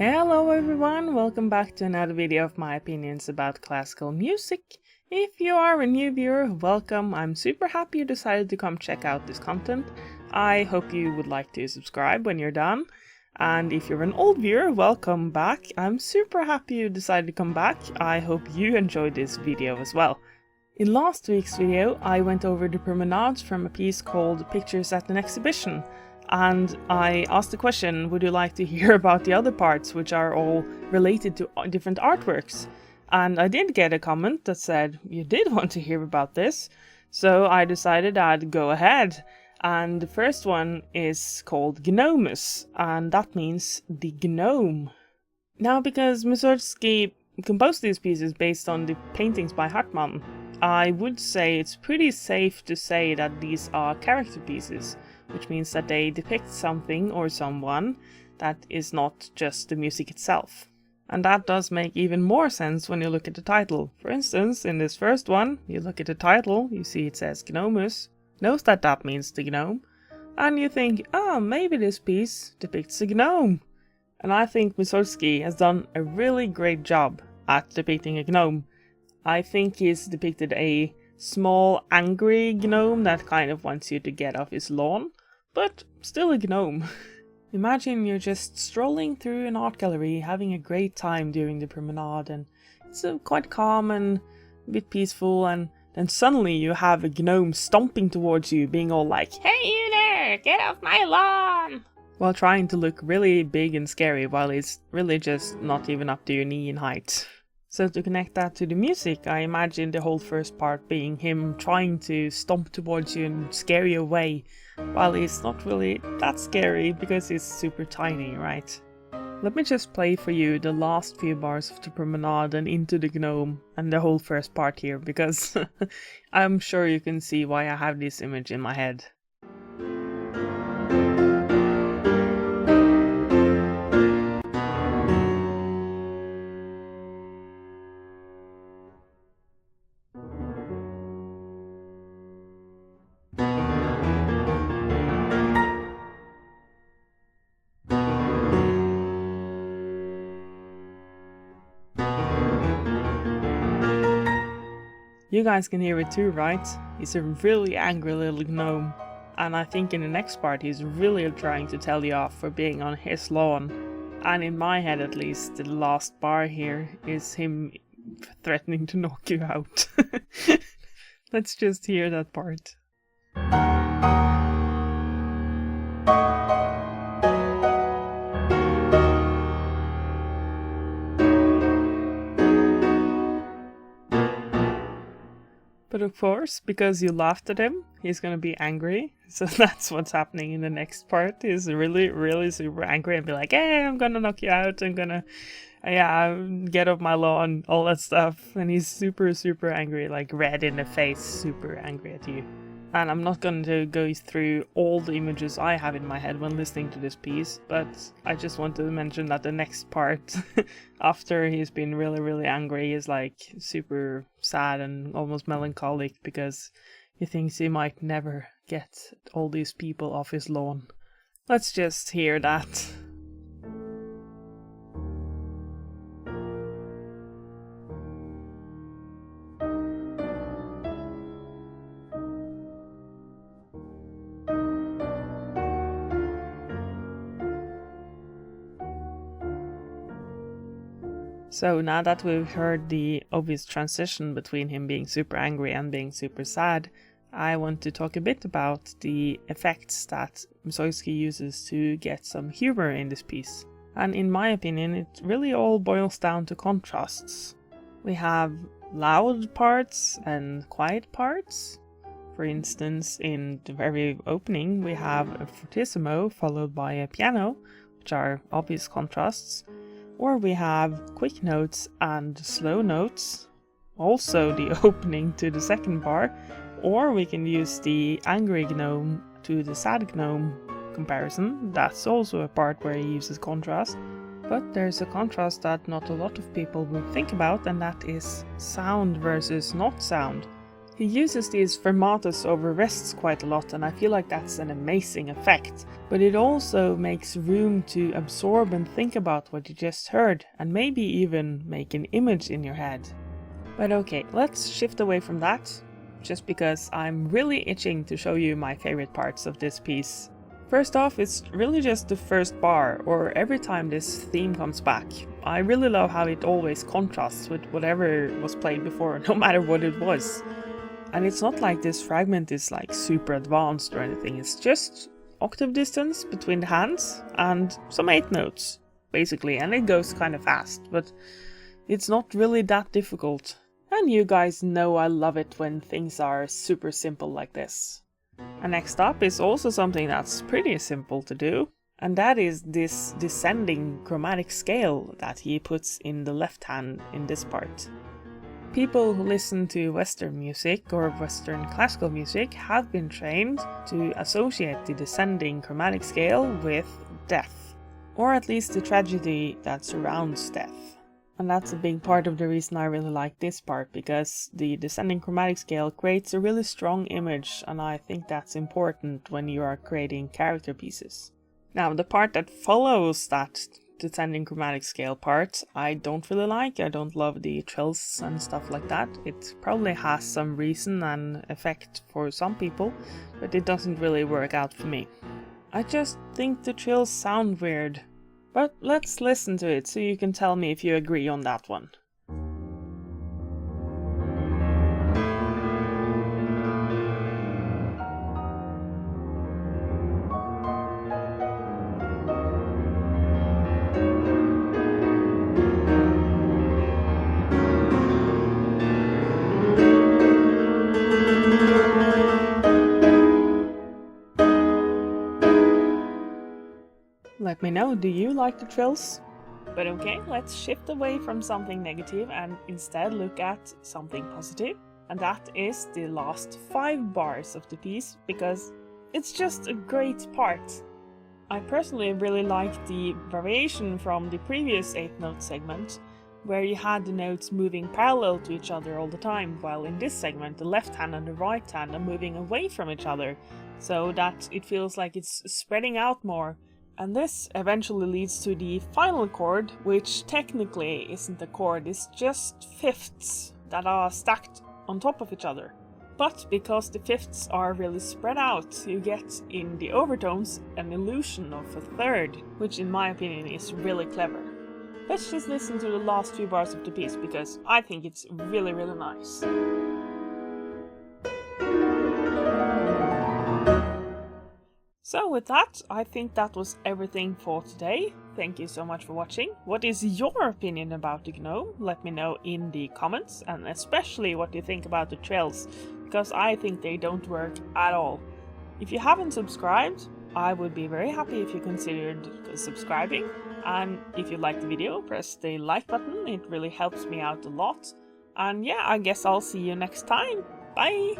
Hello everyone, welcome back to another video of my opinions about classical music. If you are a new viewer, welcome. I'm super happy you decided to come check out this content. I hope you would like to subscribe when you're done. And if you're an old viewer, welcome back. I'm super happy you decided to come back. I hope you enjoyed this video as well. In last week's video, I went over the promenades from a piece called Pictures at an Exhibition. And I asked the question, would you like to hear about the other parts, which are all related to different artworks? And I did get a comment that said, you did want to hear about this. So I decided I'd go ahead. And the first one is called Gnomus, and that means the gnome. Now, because Mussorgsky composed these pieces based on the paintings by Hartmann, I would say it's pretty safe to say that these are character pieces, which means that they depict something or someone that is not just the music itself. And that does make even more sense when you look at the title. For instance, in this first one, you look at the title, you see it says Gnomus, knows that that means the gnome, and you think, oh, maybe this piece depicts a gnome. And I think Mussorgsky has done a really great job at depicting a gnome. I think he's depicted a small, angry gnome that kind of wants you to get off his lawn, but still a gnome. Imagine you're just strolling through an art gallery, having a great time during the promenade, and it's quite calm and a bit peaceful, and then suddenly you have a gnome stomping towards you, being all like, "Hey you there, get off my lawn!" while trying to look really big and scary, while he's really just not even up to your knee in height. So to connect that to the music, I imagine the whole first part being him trying to stomp towards you and scare you away, while he's not really that scary because he's super tiny, right? Let me just play for you the last few bars of the promenade and into the gnome and the whole first part here, because I'm sure you can see why I have this image in my head. You guys can hear it too, right? He's a really angry little gnome. And I think in the next part he's really trying to tell you off for being on his lawn. And in my head at least, the last bar here is him threatening to knock you out. Let's just hear that part. But of course, because you laughed at him, he's gonna be angry. So that's what's happening in the next part. He's really, really super angry and be like, hey, I'm gonna knock you out. I'm gonna, get off my lawn, all that stuff. And he's super, super angry, like red in the face, super angry at you. And I'm not going to go through all the images I have in my head when listening to this piece, but I just wanted to mention that the next part, after he's been really, really angry, is like super sad and almost melancholic because he thinks he might never get all these people off his lawn. Let's just hear that. So now that we've heard the obvious transition between him being super angry and being super sad, I want to talk a bit about the effects that Mussorgsky uses to get some humor in this piece. And in my opinion, it really all boils down to contrasts. We have loud parts and quiet parts. For instance, in the very opening, we have a fortissimo followed by a piano, which are obvious contrasts. Or we have quick notes and slow notes, also the opening to the second bar, or we can use the angry gnome to the sad gnome comparison. That's also a part where he uses contrast. But there's a contrast that not a lot of people will think about, and that is sound versus not sound. He uses these fermatas over rests quite a lot, and I feel like that's an amazing effect. But it also makes room to absorb and think about what you just heard, and maybe even make an image in your head. But okay, let's shift away from that, just because I'm really itching to show you my favorite parts of this piece. First off, it's really just the first bar, or every time this theme comes back. I really love how it always contrasts with whatever was played before, no matter what it was. And it's not like this fragment is like super advanced or anything, it's just octave distance between the hands and some 8 notes, basically, and it goes kind of fast, but it's not really that difficult. And you guys know I love it when things are super simple like this. And next up is also something that's pretty simple to do, and that is this descending chromatic scale that he puts in the left hand in this part. People who listen to Western music or Western classical music have been trained to associate the descending chromatic scale with death, or at least the tragedy that surrounds death. And that's a big part of the reason I really like this part, because the descending chromatic scale creates a really strong image, and I think that's important when you are creating character pieces. Now, the part that follows that descending chromatic scale part I don't really like. I don't love the trills and stuff like that. It probably has some reason and effect for some people, but it doesn't really work out for me. I just think the trills sound weird. But let's listen to it so you can tell me if you agree on that one. Let me know, do you like the trills? But okay, let's shift away from something negative and instead look at something positive. And that is the last 5 bars of the piece, because it's just a great part. I personally really like the variation from the previous 8-note segment, where you had the notes moving parallel to each other all the time, while in this segment the left hand and the right hand are moving away from each other, so that it feels like it's spreading out more. And this eventually leads to the final chord, which technically isn't a chord, it's just fifths that are stacked on top of each other. But because the fifths are really spread out, you get in the overtones an illusion of a third, which in my opinion is really clever. Let's just listen to the last few bars of the piece, because I think it's really, really nice. So with that, I think that was everything for today. Thank you so much for watching. What is your opinion about the Gnome? Let me know in the comments, and especially what you think about the trills, because I think they don't work at all. If you haven't subscribed, I would be very happy if you considered subscribing. And if you liked the video, press the like button, it really helps me out a lot. And yeah, I guess I'll see you next time. Bye!